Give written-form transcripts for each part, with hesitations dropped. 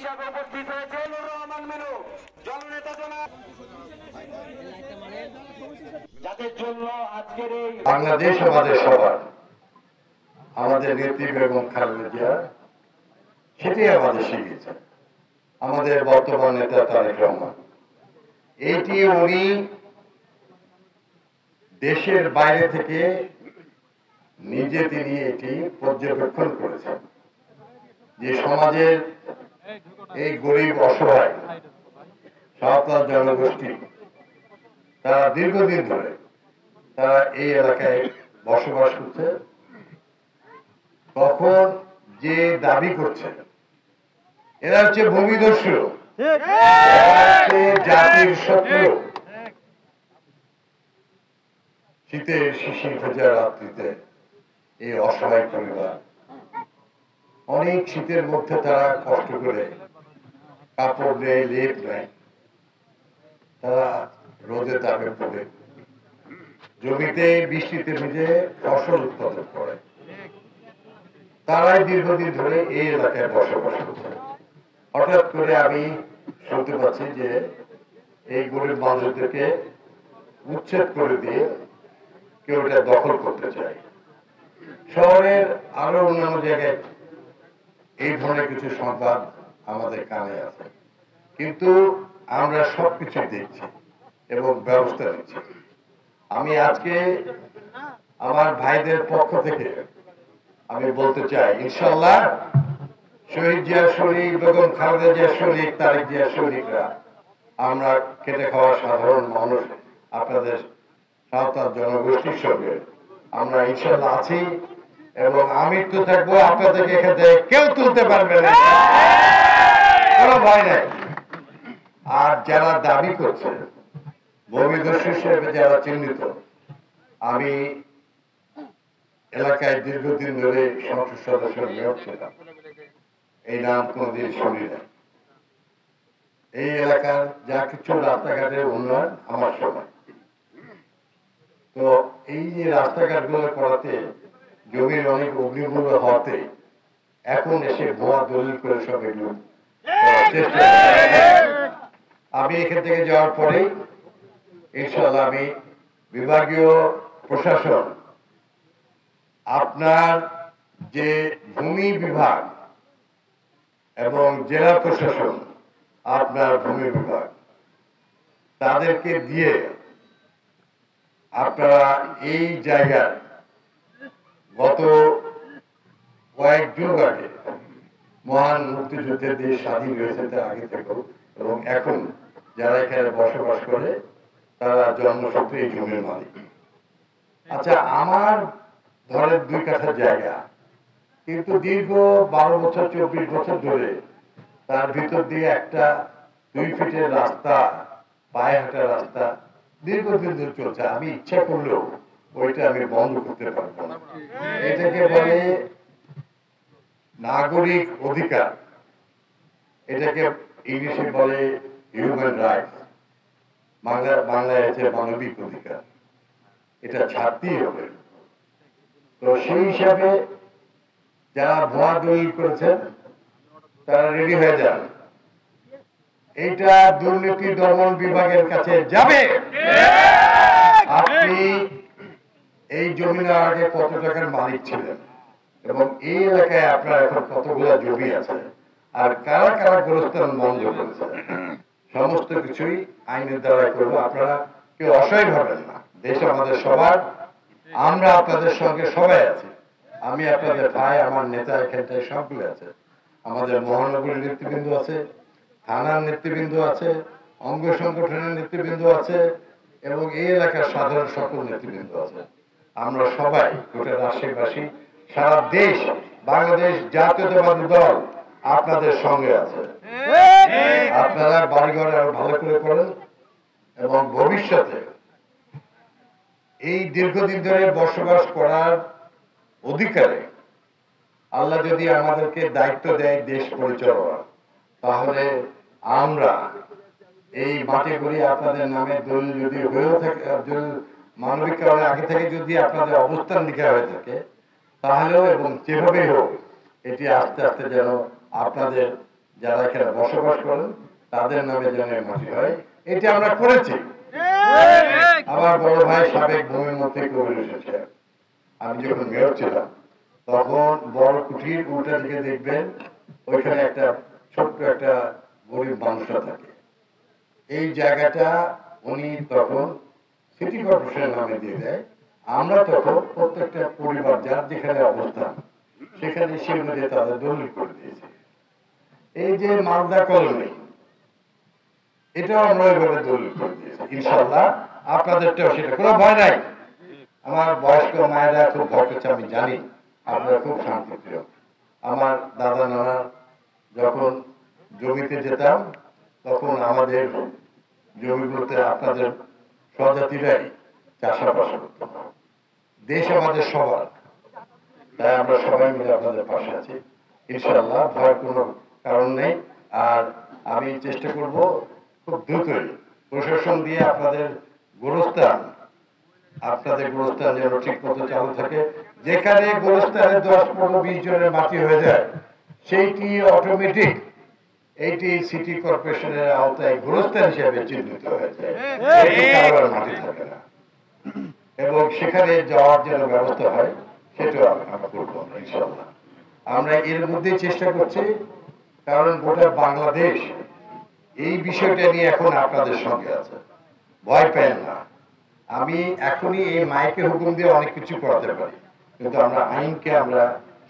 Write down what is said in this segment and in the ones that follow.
হিসাবে উপস্থিত হয়েছে নুর রহমান মিনু, জননেতা জনাব, যাদের জন্য আজকের এই বাংলাদেশ আমাদের সবার, আমাদের নেত্রী বেগম খালেদা জিয়া সেটাই আমাদের শিখিয়েছে। আমাদের বর্তমান নেতা তারেক রহমান, এটি উনি দেশের বাইরে থেকে নিজে তিনি এটি পর্যবেক্ষণ করেছেন যে সমাজের এই গরিব অসহায় সাঁওতাল জনগোষ্ঠী তারা দীর্ঘদিন ধরে তারা এই এলাকায় বসবাস করছে, তখন যে দাবি করছে এরা হচ্ছে ভূমিদস্যু, জাতির শত্রু। শীতের শিশির ভেজা রাত্রিতে এই অসহায় পরিবার অনেক শীতের মধ্যে তারা কষ্ট করে কাপড় নেয়, লেপ নেয়, তারা রোদে তাপে পড়ে জমিতে বৃষ্টিতে ভিজে ফসল উৎপাদন করে। তারাই দীর্ঘদিন ধরে এই এলাকায় বসবাস করছে। হঠাৎ করে আমি শুনতে পাচ্ছি যে এই গরিব মানুষদেরকে উচ্ছেদ করে দিয়ে কেউ এটা দখল করতে চায়। শহরের আরো অন্যান্য জায়গায় এই ধরনের কিছু সংবাদ আমাদের কানে আছে, কিন্তু আমরা সবকিছু দেখছি এবং ব্যবস্থা নিচ্ছি। আমি আজকে আমার ভাইদের পক্ষ থেকে আমি বলতে চাই, ইনশাআল্লাহ শহীদ জিয়া শরীফ, বেগম খালেদা জিয়া শরীফ, তারেক জিয়া শরীফরা আমরা খেটে খাওয়া সাধারণ মানুষ, আপনাদের সাঁওতাল জনগোষ্ঠীর সঙ্গে আমরা ইনশাআল্লাহ আছি এবং আমি তো থাকবো। আপনাদেরকে এখান থেকে কেউ তুলতে পারবে না, কোনো ভয় নাই। আর যারা দাবি করছে ভূমিদস্যু হিসেবে যারা চিহ্নিত, আমি এলাকায় দীর্ঘদিন ধরে সংসদ সদস্য নিয়োগ ছিলাম, এই নাম কোনদিন শুনি না। এই এলাকার যা কিছু রাস্তাঘাটের উন্নয়ন আমার সময়, তো এই যে রাস্তাঘাট গুলো করাতে জমির অনেক অগ্নিমূল্য হওয়াতে এখন এসে ভুয়া দলিল করে সব এগুলো চেষ্টা। আমি এখান থেকে যাওয়ার পরে ইনশাআল্লাহ আমি বিভাগীয় প্রশাসন, আপনার যে ভূমি বিভাগ এবং জেলা প্রশাসন, আপনার ভূমি বিভাগ, তাদেরকে দিয়ে আপনারা এই জায়গার গত কয়েক যুগ আগে মহান মুক্তিযুদ্ধের দেশ স্বাধীন হয়েছে তার আগে থেকেও, এবং এখন যারা এখানে বসবাস করে তারা জন্মসূত্রে এই জমির মালিক। আচ্ছা, আমার ধরেন 2 কাঠা জায়গা, কিন্তু দীর্ঘ 12 বছর 24 বছর ধরে তার ভিতর দিয়ে একটা 2 ফিটের রাস্তা, পায়ে হাঁটা রাস্তা দীর্ঘদিন ধরে চলছে। আমি ইচ্ছা করলেও ওইটা আমি বন্ধ করতে পারবো না। এটাকে বলে নাগরিক অধিকার, এটাকে ইংলিশে বলে হিউম্যান রাইটস, বাংলায় আছে মানবিক অধিকার। এটা ছাড়তেই হবে। তো সেই হিসাবে যারা ভুয়া দলিল করেছেন তারা রেডি হয়ে যান, এইটা দুর্নীতি দমন বিভাগের কাছে যাবে। আপনি এই জমির আগে কত টাকার মালিক ছিলেন এবং এই এলাকায় আপনার এখন কতগুলো জমি আছে আর কারা কারা গোরস্থান বন্ধ করেছে, সমস্ত কিছুই আইনের দ্বারা করবো। আপনারা কেউ অসহায় হবেন না, দেশ আমাদের সবার, আমরা আপনাদের সঙ্গে সবাই আছি। আমি আপনাদের ভাই, আমার নেতা এখানটায় সবগুলো আছে, আমাদের মহানগরীর নেতৃবৃন্দ আছে, থানার নেতৃবৃন্দ আছে, অঙ্গ সংগঠনের নেতৃবৃন্দ আছে এবং এই এলাকার সাধারণ সকল নেতৃবৃন্দ আছে। আমরা সবাই গোটা রাষ্ট্রবাসী, সারা দেশ, বাংলাদেশ জাতীয়তাবাদী দল আপনাদের সঙ্গে আছে। আপনারা বাড়িঘর আরো ভালো করে করেন এবং ভবিষ্যতে এই দীর্ঘদিন ধরে বসবাস করার অধিকারে আল্লাহ যদি আমাদেরকে দায়িত্ব দেয় দেশ পরিচালনা, তাহলে আমরা এই মাটিগুলি আপনাদের নামে দলিল যদি হয়েও থাকে, মানবিক কারণে আগে থেকে যদি আপনাদের অবস্থান লিখা হয়ে থাকে, তাহলেও এবং যেভাবেই হোক এটি আস্তে আস্তে যেন আপনাদের যারা এখানে বসবাস করেন তাদের নামে যেন এই মাটি হয়, এটা আমরা করেছি। আমার বড় ভাই সাবেক ভূমিমন্ত্রী কবির হোসেন সাহেব, আমি যখন মেয়র ছিলাম তখন বড় কুঠির উল্টা দিকে দেখবেন ওইখানে একটা ছোট্ট একটা গরিব মানুষরা থাকে। এই জায়গাটা উনি তখন সিটি কর্পোরেশনের নামে দিয়ে দেয়। আমরা তখন প্রত্যেকটা পরিবার যার যেখানে অবস্থান সেখানে সেগুলো তাদের দলিল করে দিয়েছি। এই যে মালদা কলোনি, এটাও আমরা ওইভাবে দলিল করে দিয়েছি। ইনশাআল্লাহ আপনাদেরটাও সেটা, কোনো ভয় নাই। আমার বয়স্ক মায়েরা খুব ভয় করছে, আমি জানি আপনারা খুব শান্তিপ্রিয়। আমার দাদা নানা যখন জমিতে যেতাম তখন আমাদের জমিগুলোতে আপনাদের স্বজাতিরাই চাষাবাস করত। দেশ আমাদের সবার, তাই আমরা সবাই মিলে আপনাদের পাশে আছি। ইনশাআল্লাহ ভয়ের কোনো কারণ নেই। আর আমি চেষ্টা করব খুব দ্রুতই প্রশাসন দিয়ে আপনাদের গোরস্থান যেন ঠিক মতো চালু থাকে। যেখানে গোরস্থানে 10-15-20 জনের মাটি হয়ে যায় সেইটি অটোমেটিক এইটি সিটি কর্পোরেশনের আওতায় গোরস্থান হিসেবে চিহ্নিত হয়ে যায়, কারোর মাটি থাকে না। এবং সেখানে যাওয়ার জন্য ব্যবস্থা হয়, সেটাও আমরা করবো ইনশাআল্লাহ। আমরা এর মধ্যে চেষ্টা করছি, কারণ গোটা বাংলাদেশ এই বিষয়টা নিয়ে এখন আপনাদের সঙ্গে আছে, ভয় পেন না। আমি এখনই এই মাইকে হুকুম দিয়ে অনেক কিছু করাতে পারি, কিন্তু আমরা আইনকে আমরা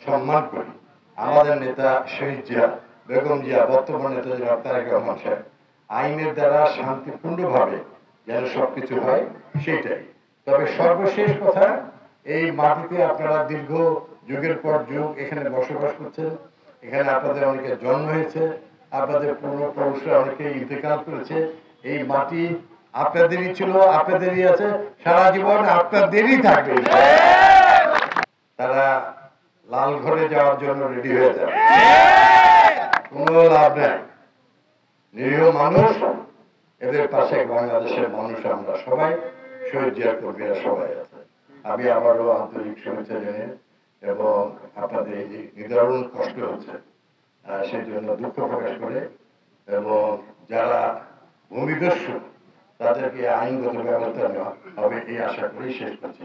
সম্মান করি। আমাদের নেতা শহীদ জিয়া, বেগম জিয়া, বর্তমান নেতা জনাব তারেক রহমান সাহেব আইনের দ্বারা শান্তিপূর্ণভাবে যেন সবকিছু হয় সেটাই। তবে সর্বশেষ কথা, এই মাটিতে আপনারা দীর্ঘ যুগের পর যুগ এখানে বসবাস করছেন, এখানে আপনাদের অনেকে জন্ম হয়েছে, আপনাদের পূর্বপুরুষরা অনেকে ইন্তেকাল করেছে। এই মাটি আপনাদেরই ছিল, আপনাদেরই আছে, সারা জীবন আপনাদেরই থাকবে। তারা লাল ঘরে যাওয়ার জন্য রেডি হয়ে যাবে, কোনো লাভ নেই। নিরীহ মানুষ, এদের পাশে বাংলাদেশের মানুষ আমরা সবাই, শহীদ জিয়ার কর্মীরা সবাই আছে। আমি আবারও আন্তরিক শুভেচ্ছা জানিয়ে এবং আপনাদের এই যে নিদারুণ কষ্ট হচ্ছে সেই জন্য দুঃখ প্রকাশ করে, এবং যারা ভূমিদস্যু তাদেরকে আইনগত ব্যবস্থা নেওয়া হবে এই আশা করেই শেষ করছি।